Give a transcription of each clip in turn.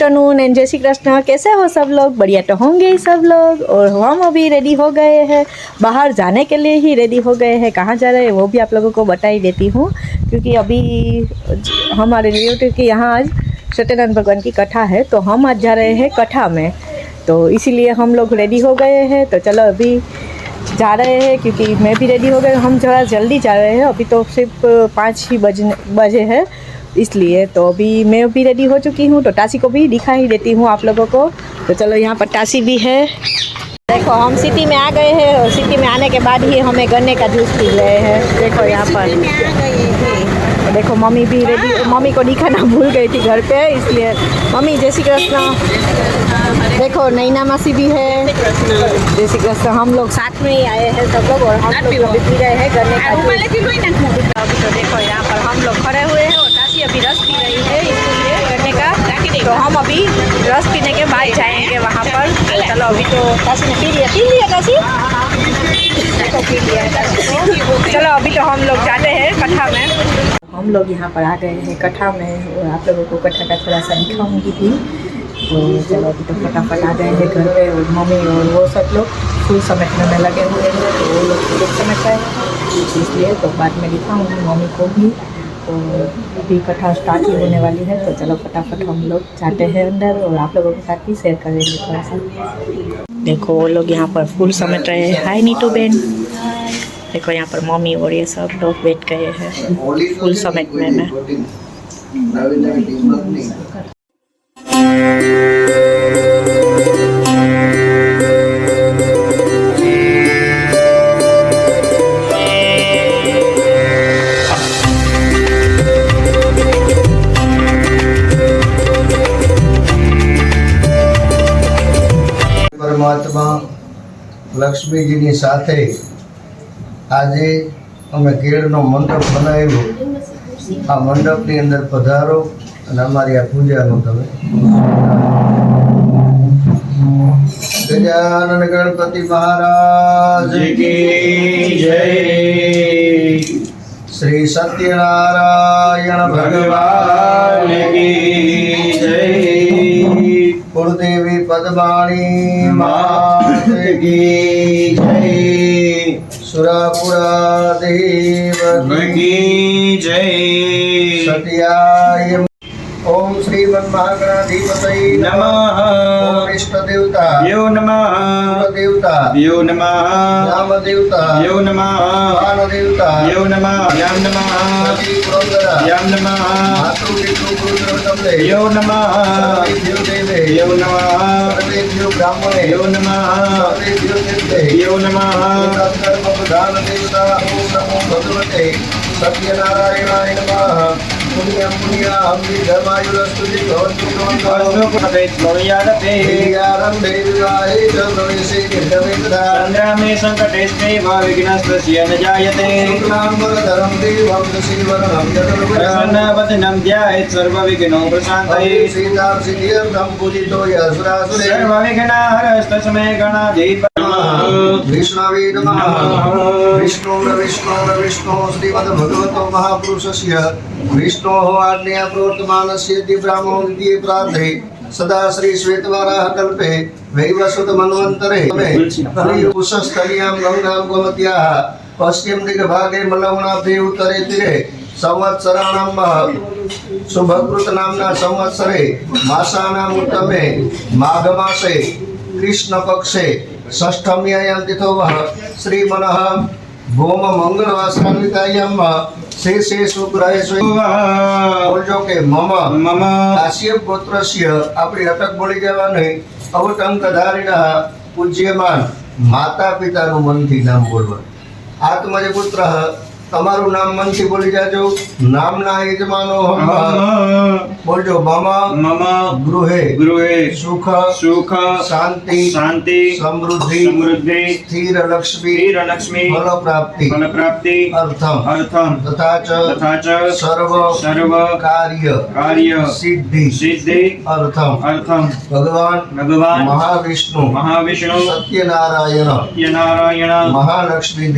Afternoon and जय श्री कृष्ण। कैसे हो सब लोग? बढ़िया तो होंगे ही सब लोग। और हम अभी रेडी हो गए हैं, बाहर जाने के लिए ही रेडी हो गए हैं। कहाँ जा रहे हैं वो भी आप लोगों को बता ही देती हूँ, क्योंकि अभी हमारे रिलेटिव के यहाँ आज सत्यनारायण भगवान की कथा है, तो हम आज जा रहे हैं कथा में, तो इसीलिए हम लोग रेडी हो गए हैं। तो चलो अभी जा रहे हैं, क्योंकि मैं भी रेडी हो गए। हम थोड़ा जल्दी जा रहे हैं, अभी तो सिर्फ 5 ही बजे है, इसलिए तो अभी मैं भी रेडी हो चुकी हूँ। तो टासी को भी दिखा ही देती हूँ आप लोगों को। तो चलो यहाँ पर टासी भी है। देखो हम सिटी में आ गए हैं, और सिटी में आने के बाद ही हमें गन्ने का जूस पी रहे हैं। देखो यहाँ पर देखो मम्मी भी रेडी, मम्मी को दिखाना भूल गई थी घर पे, इसलिए मम्मी जय श्री कृष्ण। देखो नैना मासी भी है, जय श्री कृष्ण। हम लोग साथ में ही आए हैं सब लोग, और हम लोग अभी पी रहे हैं गन्ने का जूस। तो देखो यहाँ पर हम लोग खड़े हुए हैं, और टासी अभी रस पी रही है, इसलिए गन्ने का। तो हम अभी रस पीने के बाद जाएंगे वहाँ पर। तो चलो अभी तो टासी ने पी लिया टासी, देखो पी लिया टासी। चलो अभी तो हम लोग जाते हैं कथा में। हम लोग यहाँ पर आ गए हैं कथा में, और आप लोगों को कथा का थोड़ा सा दिखाऊंगी भी। तो चलो अभी तो फटाफट आ गए हैं घर पे, और मम्मी और वो सब लोग फूल समेटने में लगे हुए हैं, तो वो लोग फूल समेट रहे हैं, इसलिए तो बाद में दिखाऊंगी मम्मी को भी। तो अभी कथा स्टार्ट ही होने वाली है, तो चलो फटाफट हम लोग जाते हैं अंदर, और आप लोगों के साथ भी शेयर करेंगे थोड़ा सा। देखो वो लोग यहाँ पर फूल समेट रहे हैं। हाय नीटू बेन। देखो यहाँ पर मम्मी और ये सब लोग बैठ गए हैं फूल समेटने में। परमात्मा लक्ष्मीजीनी साथे આજે અમે કેળનો મંડપ બનાવ્યો। આ મંડપની અંદર પધારો અને અમારી આ પૂજાનો તમે ગજાનન ગણપતિ મહારાજ की जय। श्री सत्यनारायण भगवान की जय। कुलदेवी पद्माणी मात की जय। सुरापुरा देव की जय। सत्याय ओम श्रीमन महागणाधिपतये नमः। ओम इष्ट देवता यो नमः। कुल देवता यो नमः। नाम देवता यो नमः। मान देवता यो नमः। यम नमः। सती पुरंदरा यम नमः। मातृ पितृ गुरुदेवते यो नमः। सर्वे देव देवे यो नमः। सर्वे देव ब्राह्मणे यो नमः। सर्वे देव देवते यो नमः। कर्म प्रधान देवता ओम नमो भगवते सत्यनारायणाय नमः। पुण्यं पुण्याहं धर्मायुरस्तुति भवन्तु भवन्तु यारम्भे विवाहे च प्रवेशे निर्गमेतदा संग्रामे संकटेष्टे वा विघ्नस्तस्य न जायते। शुक्लाम्बरधरं देवं दशैवरणं चतुर्भुजं ध्यायेत् सर्वविघ्नोपशान्तये। सीतां सिद्ध्यर्थं पूजितो यः सुरासुरे सर्वविघ्नहरस्तस्मै गणाधिपतये विष्णवे नमः। विष्णु श्रीमद्भगवतो महापुरुषस्य विष्णोः आज्ञया प्रवर्तमानस्य दिव्यामोदिये प्रार्थे सदा श्री श्वेतवाराह कल्पे वैवस्वत मन्वन्तरे कुशस्थल्यां गंगां गोमत्याः पश्चिम दिग्भागे मलवनाभे उत्तरे तीरे संवत्सराणां शुभकृत नाम्ना संवत्सरे मासानां उत्तमे माघमासे कृष्णपक्षे षष्ठम्यायां तिथोः श्रीमनः भौम मंगलवासनान्वितायां शेषे शुक्रहेषु बोलजो के मम काश्यप गोत्रस्य अपनी अटक बोली जवाने अवटंक धारिणः पूज्यमान माता पिताનું મનથી નામ બોલવા। આત્મજ પુત્ર તમારું નામ મનથી બોલી જાજો। નામના યજમાનો બોલજો મમ ગૃહે સુખ શાંતિ સમૃદ્ધિ સ્થિર લક્ષ્મી ફલ પ્રાપ્તિ અર્થમ તથા ચ સર્વ કાર્ય સિદ્ધિ અર્થમ ભગવાન મહાવિષ્ણુ સત્યનારાયણ મહાલક્ષ્મી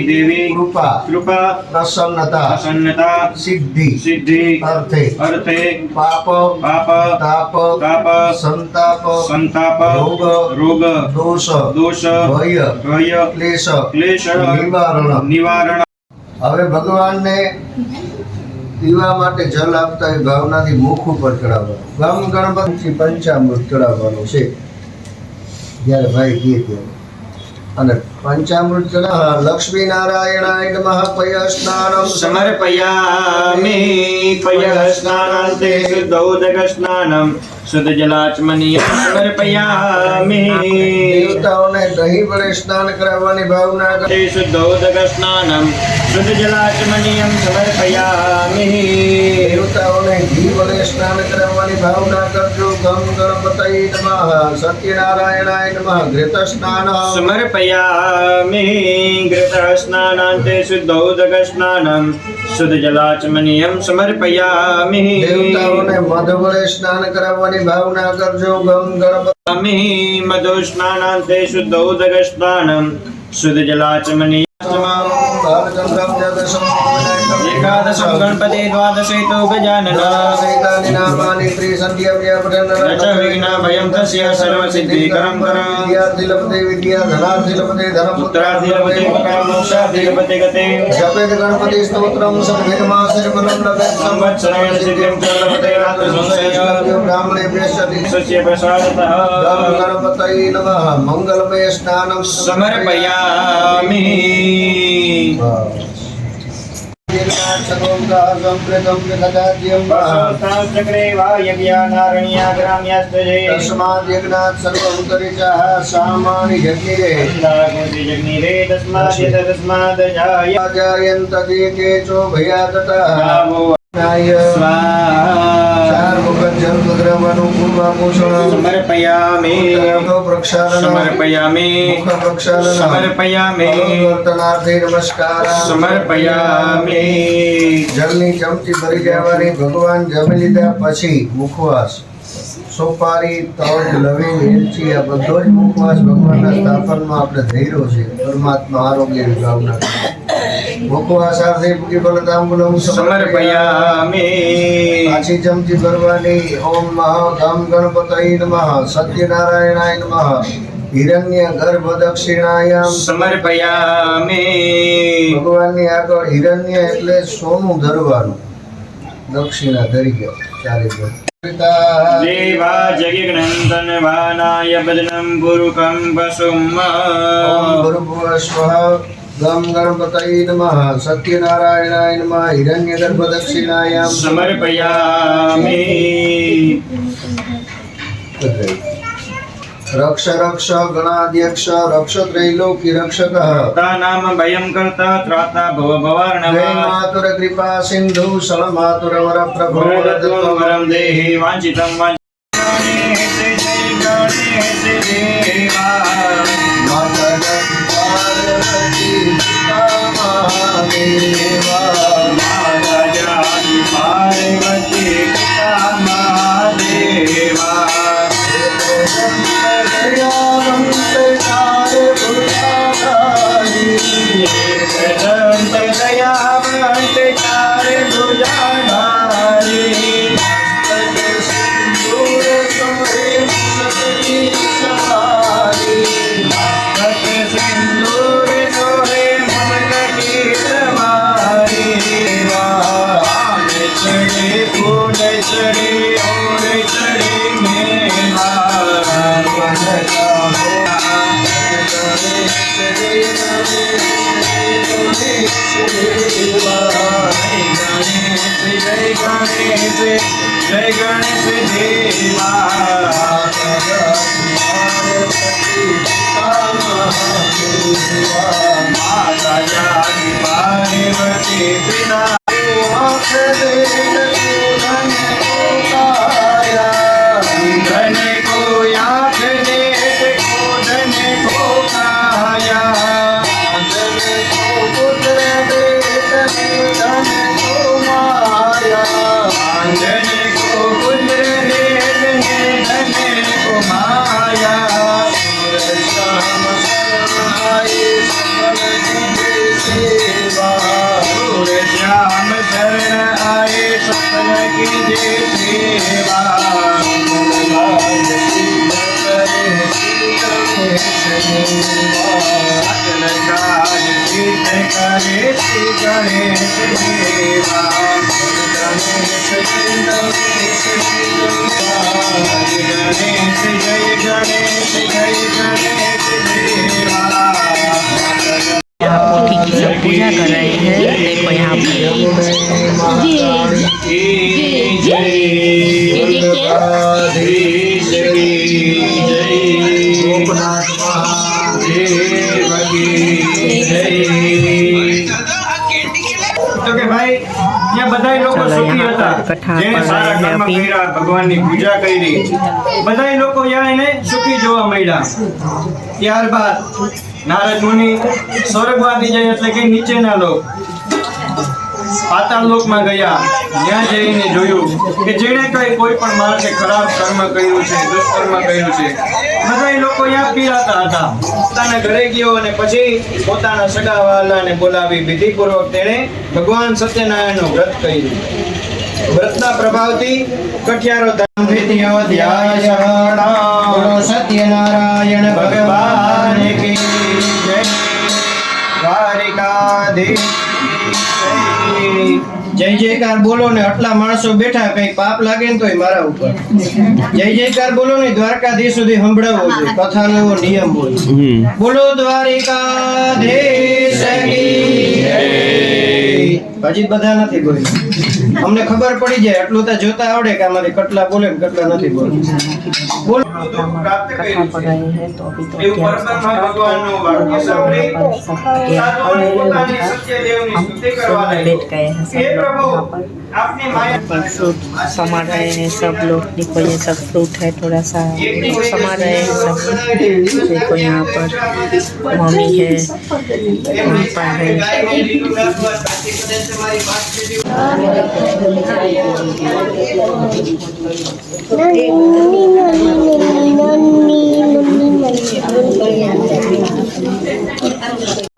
દેવી કૃપા कृपा कृपा प्रसन्नता प्रसन्नता सिद्धि सिद्धि अर्थे अर्थे पाप पाप ताप ताप संताप संताप रोग रोग दोष दोष भय भय क्लेश क्लेश निवारण निवारण હવે ભગવાનને પીવા માટે જલ આપતા એ ભાવનાથી મુખ ઉપર ચડાવવાનું ગમ ગણપતિ પંચામૃત ચડાવવાનું છે જ્યારે ભાઈ કહે ત્યારે અને પંચામૃત ચડાવ લક્ષ્મી નારાયણાય નમઃ પય સ્નાનમ समर्पयामि पयस्नानान्ते शुद्धोदक स्नानं शुद्धजलाचमनीयं समर्पयामि દેવતાઓને દહીં વડે સ્નાન કરાવવાની ભાવના કરે ते शुद्धोदक स्नानं शुद्धजलाचमनीयं समर्पयामि દેવતાઓને ઘી વડે સ્નાન કરાવવાની ભાવના કરજો ગમ ગણપતય નમઃ સત્યનારાયણાય નમઃ ઘૃત સ્નાન समर्पयामि घृतः स्नानान्ते शुद्धोदक स्नानं शुद्धजलाचमनीयं समर्पयामि દેવતાઓને મધ વડે સ્નાન કરાવવાની ભાવના કરજો ગમ ગણપતિ मधु स्नानान्ते शुद्धोदक स्नानं शुद्धजलाचमनीयं एकादशं गणपते द्वादशेतो गजानन रच विघ्नभयं तस्य सर्वसिद्धिकरं करं पुत्राधिपते पुत्रामोक्षाधिपते गते जपेत गणपति स्तोत्रम सर्वेदमासिरफलं लभेत संवत्सरेण सिद्धिं च लभते नात्र संशयः ब्राह्मणे प्रेष्यति स्वस्य प्रसादतः गम गणपतये नमः मंगलमय स्नानं समर्पयामि चक्रे वा यज्ञानारण्याग्राम्यास्तजे तस्माद् यज्ञात् सर्वं परिचः सामानि जग्निरे जग्निरे तस्माद् जायन्त देके चो भयाततः समर्पयामि समर्पयामि समर्पयामि नमस्कार समर्पयामि જલની ચમચી ભરી જવાની ભગવાન જમી લીધા પછી મુખવાસ સોપારી તજ લવિંગ એલચી આ બધો જ મુખવાસ ભગવાનના સ્થાપનમાં આપણે ધૈર્યો છે પરમાત્મા આરોગ્યની ભાવના મુખવાસાર્થે પૂરી ફલતાંબુલમ समर्पयामि પાછી ચમચી ભરવાની ઓમ મહા ગમ ગણપતય નમઃ સત્યનારાયણાય નમઃ હિરણ્ય ગર્ભ દક્ષિણાયામ समर्पयामि ભગવાનની આગળ હિરણ્ય એટલે સોનું ધરવાનું દક્ષિણા ધરી ગયા ચારે देवा जगिघ्नन्दनवानाय बदनं पुरुकं वसुम् ઓમ ભૂર્ભુવઃ સ્વઃ ગમ ગણપતય નમઃ સત્યનારાયણાય નમઃ હિરણ્ય ગર્ભ દક્ષિણાયામ समर्पयामि રક્ષ રક્ષ ગણાધ્યક્ષ રક્ષ ત્રૈલોકી રક્ષકઃ नाम भयं कर्ता त्राता भव भवार्णव જય માતુર કૃપા સિંધુ સળ માતુર વર પ્રભુ वरदत्वं वरं देहि वाञ्छितं जय गणेश देवा माता जानी पार्वती पिता धने को आँख दे को धने को काया धने को पुत्र दे धने को माया धने को पुत्र दे धने को माया श्याम शरणाई सकल सेवा यहाँ पोथी की सब पूजा कर रहे हैं। देखो यहाँ पर તો કે ભાઈ ત્યાં બધાય લોકો ચલો, સુખી यहाँ હતા पर कथा જેને पढ़ સારા रहे हैं કર્મ अभी। કર્યા ભગવાનની પૂજા કરી બધાય લોકો ત્યાં એને સુખી જોવા મળ્યા ત્યારબાદ નારદ મુનિ સ્વર્ગવાદી જાય એટલે કે નીચેના લોક પાતાળ લોકમાં ગયા ત્યાં જઈને જોયું કે જેણે કોઈ પણ માણસે ખરાબ કર્મ કર્યું છે દુષ્કર્મ કર્યું છે બધાય લોકો ત્યાં પીડાતા હતા પોતાના ઘરે ગયો અને પછી પોતાના સગાવાલાને બોલાવી વિધિપૂર્વક તેણે ભગવાન સત્યનારાયણનું વ્રત કર્યું વ્રતના પ્રભાવથી કઠિયારો ધામ બોલો સત્યનારાયણ ભગવાન કી જય દ્વારિકાધીશ જય જયકાર બોલો ને આટલા માણસો બેઠા કઈ પાપ લાગે ને તોય મારા ઉપર જય જયકાર બોલો ને દ્વારકાધીશ સુધી સંભળાવવો જોઈએ કથાનો એવો નિયમ હોય બોલો દ્વારિકાધીશ કી જય હજી બધા નથી બોલી અમને ખબર પડી જાય એટલું તો જોતા આવડે કે અમારી કેટલા બોલે ને કેટલા નથી બોલે બોલો પ્રાપ્ત कथा કર્યું पढ़ છે रहे हैं। तो अभी तो એવું પરમાત્મા ભગવાનનું વાક્ય સાંભળી સાધુઓને પોતાની સત્યદેવની સ્તુતિ કરવા बैठ લાગ્યો गए हैं હે सब लोग પ્રભુ यहाँ पर આપની માયા पर फ्रूट समा रहे हैं सब लोग। देखो ये सब फ्रूट है, थोड़ा सा समा रहे हैं सब। देखो यहाँ पर मम्मी है, पापा है।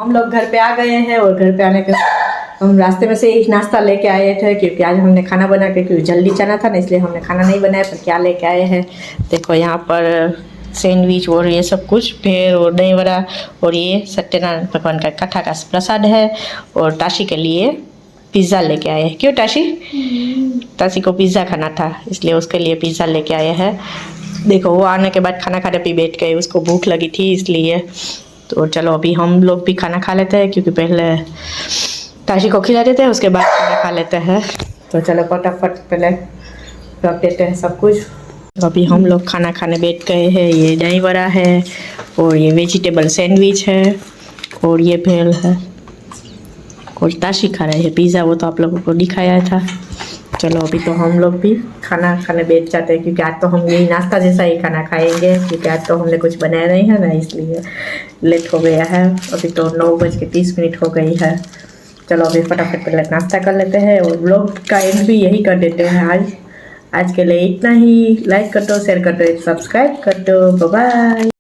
हम लोग घर पे आ गए हैं और घर पे आने के हम रास्ते में से एक नाश्ता लेके आए थे क्योंकि आज हमने खाना बना के क्योंकि जल्दी जाना था ना, इसलिए हमने खाना नहीं बनाया। पर क्या लेके आए हैं देखो, यहाँ पर सैंडविच और ये सब कुछ भेड़ और दही वड़ा, और ये सत्यनारायण भगवान का कथा का प्रसाद है। और ताशी के लिए पिज़्ज़ा लेके आए हैं। क्यों ताशी? ताशी को पिज़्ज़ा खाना था इसलिए उसके लिए पिज़्ज़ा लेके आए हैं। देखो वो आने के बाद खाना खाने पे बैठ गए, उसको भूख लगी थी इसलिए। तो चलो अभी हम लोग भी खाना खा लेते हैं क्योंकि पहले ताशी को खिला देते हैं उसके बाद खाना खा लेते हैं। तो चलो फटाफट पहले रख देते हैं सब कुछ। तो अभी हम लोग खाना खाने बैठ गए हैं। ये दही वड़ा है और ये वेजिटेबल सैंडविच है और ये भेल है और ताशी खा रहे हैं पिज़्ज़ा, वो तो आप लोगों को दिखाया था। चलो अभी तो हम लोग भी खाना खाने बैठ जाते हैं क्योंकि आज तो हम यही नाश्ता जैसा ही खाना खाएंगे क्योंकि आज तो हमने कुछ बनाया नहीं है ना, इसलिए लेट हो गया है। अभी तो 9:30 हो गई है। चलो अभी फटाफट पहले नाश्ता कर लेते हैं और व्लॉग का एंड भी यही कर देते हैं। आज के लिए इतना ही। लाइक कर दो, शेयर कर दो, सब्सक्राइब कर दो। Bye bye.